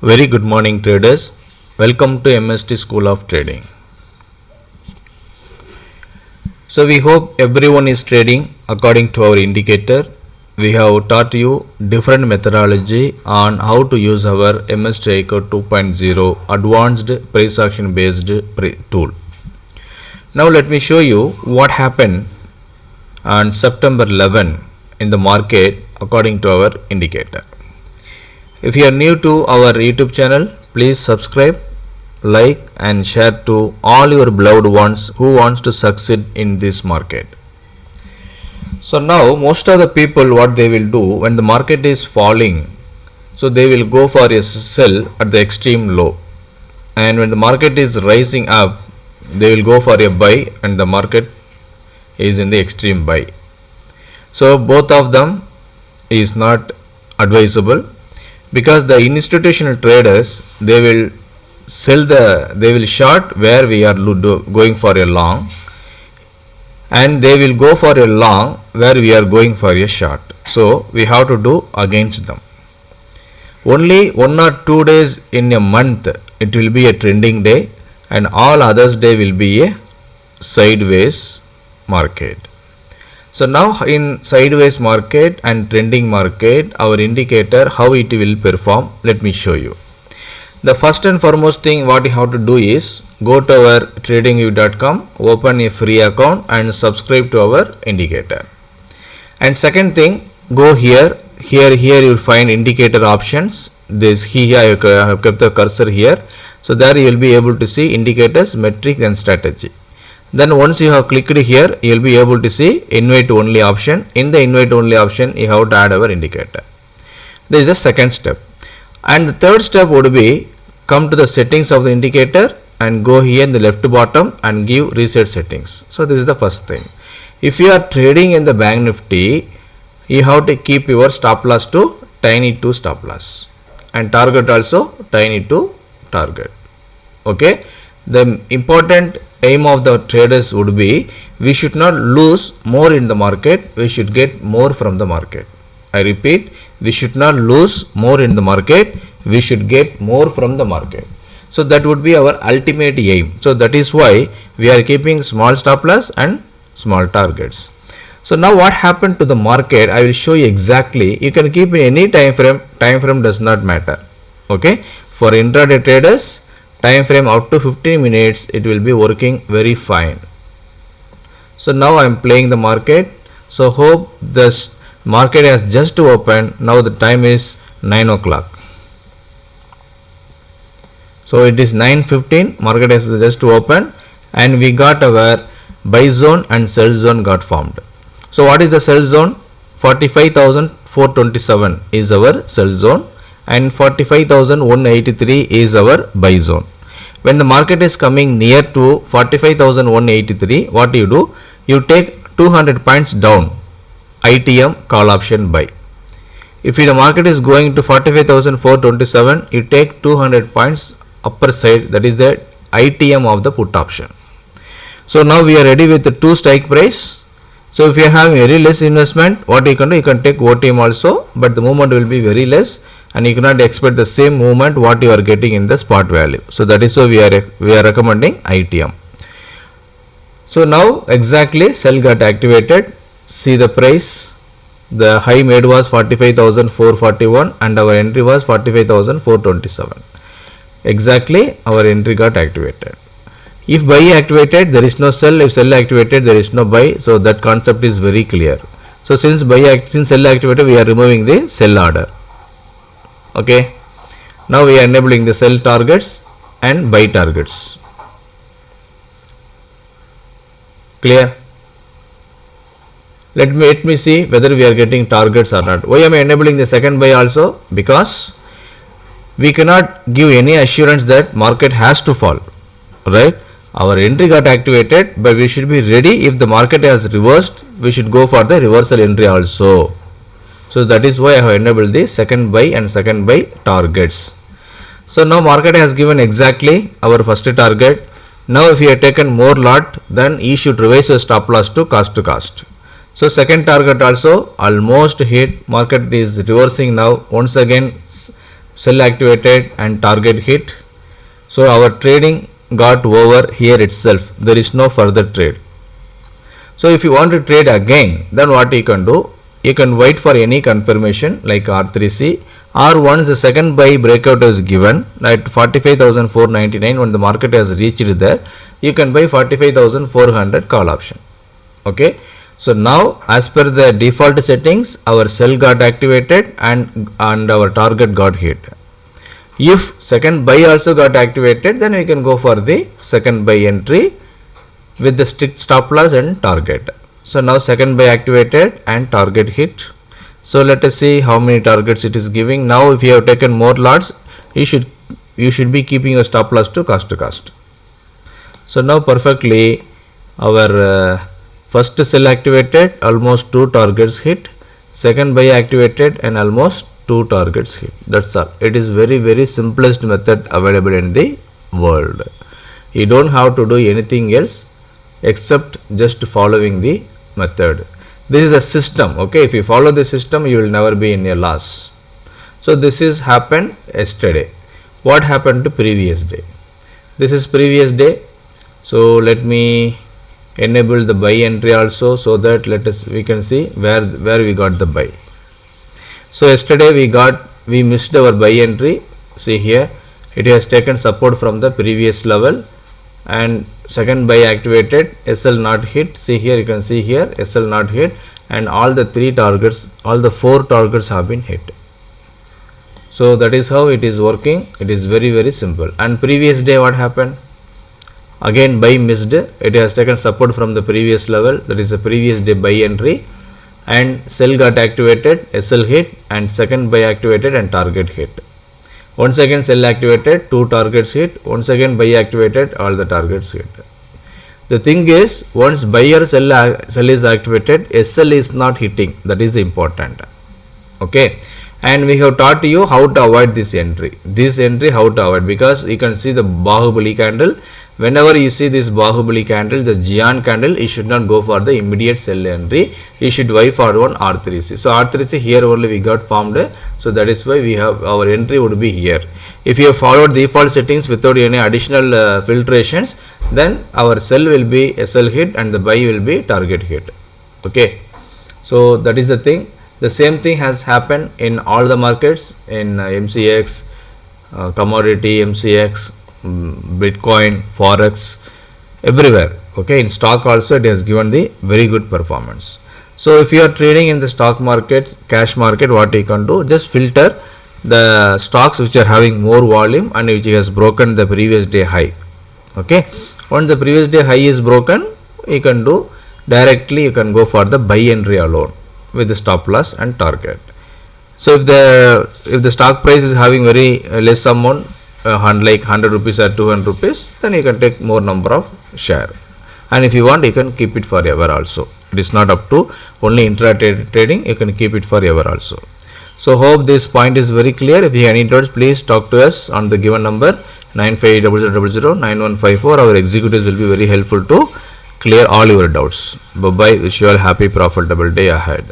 Very good morning traders. Welcome to MST School of Trading. So we hope everyone is trading according to our indicator. We have taught you different methodology on how to use our MST iCore 2.0 advanced price action based tool. Now let me show you what happened on September 11 in the market according to our indicator. If you are new to our YouTube channel, please subscribe, like and share to all your beloved ones who wants to succeed in this market. So now most of the people, what they will do when the market is falling, so they will go for a sell at the extreme low, and when the market is rising up, they will go for a buy and the market is in the extreme buy. So both of them is not advisable, because the institutional traders, they will short where we are going for a long, and they will go for a long where we are going for a short. So we have to do against them. Only 1 or 2 days in a month it will be a trending day, and all others day will be a sideways market. So now in sideways market and trending market, our indicator, how it will perform, let me show you. The first and foremost thing what you have to do is go to our tradingview.com, open a free account and subscribe to our indicator. And second thing, go here you will find indicator options. This here I have kept the cursor here. So there you will be able to see indicators, metrics and strategy. Then once you have clicked here, you will be able to see invite only option. In the invite only option, you have to add our indicator. This is the second step. And the third step would be come to the settings of the indicator and go here in the left bottom and give reset settings. So this is the first thing. If you are trading in the Bank Nifty, you have to keep your stop loss to tiny to stop loss, and target also tiny to target. Okay. The important aim of the traders would be, we should not lose more in the market, we should get more from the market. I repeat, we should not lose more in the market, we should get more from the market. So that would be our ultimate aim. So that is why we are keeping small stop loss and small targets. So now what happened to the market, I will show you exactly. You can keep in any time frame does not matter. Okay, for intraday traders, time frame up to 15 minutes, it will be working very fine. So now I am playing the market. So hope this market has just opened. Now the time is 9 o'clock. So it is 9:15, market has just opened, and we got our buy zone and sell zone got formed. So what is the sell zone? 45,427 is our sell zone, and 45,183 is our buy zone. When the market is coming near to 45,183, what you do? You take 200 points down, ITM call option buy. If the market is going to 45,427, you take 200 points upper side, that is the ITM of the put option. So now we are ready with the 2 strike price. So if you have very less investment, what you can do? You can take OTM also, but the movement will be very less, and you cannot expect the same movement what you are getting in the spot value. So that is why we are recommending ITM. So now exactly sell got activated. See the price. The high made was 45,441 and our entry was 45,427. Exactly our entry got activated. If buy activated, there is no sell. If sell activated, there is no buy. So that concept is very clear. So since sell activated, we are removing the sell order. Okay. Now we are enabling the sell targets and buy targets. Clear? Let me see whether we are getting targets or not. Why am I enabling the second buy also? Because we cannot give any assurance that market has to fall, right? Our entry got activated, but we should be ready. If the market has reversed, we should go for the reversal entry also. So that is why I have enabled the second buy and second buy targets. So now market has given exactly our first target. Now if you have taken more lot, then you should revise your stop loss to cost. So second target also almost hit. Market is reversing now. Once again sell activated and target hit. So our trading got over here itself. There is no further trade. So if you want to trade again, then what you can do, you can wait for any confirmation like R3C, or once the second buy breakout is given at 45,499, when the market has reached there, you can buy 45,400 call option. Okay. So now as per the default settings, our sell got activated and our target got hit. If second buy also got activated, then we can go for the second buy entry with the strict stop loss and target. So now second buy activated and target hit. So let us see how many targets it is giving. Now if you have taken more lots, you should be keeping your stop loss to cost. So now perfectly our first sell activated, almost 2 targets hit, second buy activated and almost 2 targets hit. That's all. It is very simplest method available in the world. You don't have to do anything else except just following the method. This is a system. Okay, if you follow the system, you will never be in a loss. So this is happened yesterday. What happened to previous day? This is previous day. So let me enable the buy entry also, so that we can see where we got the buy. So yesterday we missed our buy entry. See here, it has taken support from the previous level and second buy activated, SL not hit. See here, you can see here SL not hit, and all the 4 targets have been hit. So that is how it is working. It is very simple. And previous day what happened? Again buy missed. It has taken support from the previous level, that is the previous day buy entry, and sell got activated, SL hit, and second buy activated and target hit. Once again sell activated, 2 targets hit. Once again buy activated, all the targets hit. The thing is, once buyer sell is activated, SL is not hitting. That is important. Okay. And we have taught you how to avoid this entry. How to avoid, because you can see the Bahubali candle. Whenever you see this Bahubali candle, the Giant candle, you should not go for the immediate sell entry. You should wait for one R3C. So R3C here only we got formed. So that is why we have our entry would be here. If you have followed default settings without any additional filtrations, then our sell will be SL hit and the buy will be target hit. Okay. So that is the thing. The same thing has happened in all the markets, in MCX, commodity, MCX, Bitcoin, Forex, everywhere. Okay, in stock also it has given the very good performance. So if you are trading in the stock market, cash market, what you can do, just filter the stocks which are having more volume and which has broken the previous day high. Okay, once the previous day high is broken, you can do directly, you can go for the buy entry alone with the stop loss and target. So if the stock price is having very less amount, like 100 rupees or 200 rupees, then you can take more number of share, and if you want, you can keep it forever also. It is not up to only intraday trading, you can keep it forever also. So hope this point is very clear. If you have any doubts, please talk to us on the given number 9500009154. Our executives will be very helpful to clear all your doubts. Bye bye. Wish you all happy profitable day ahead.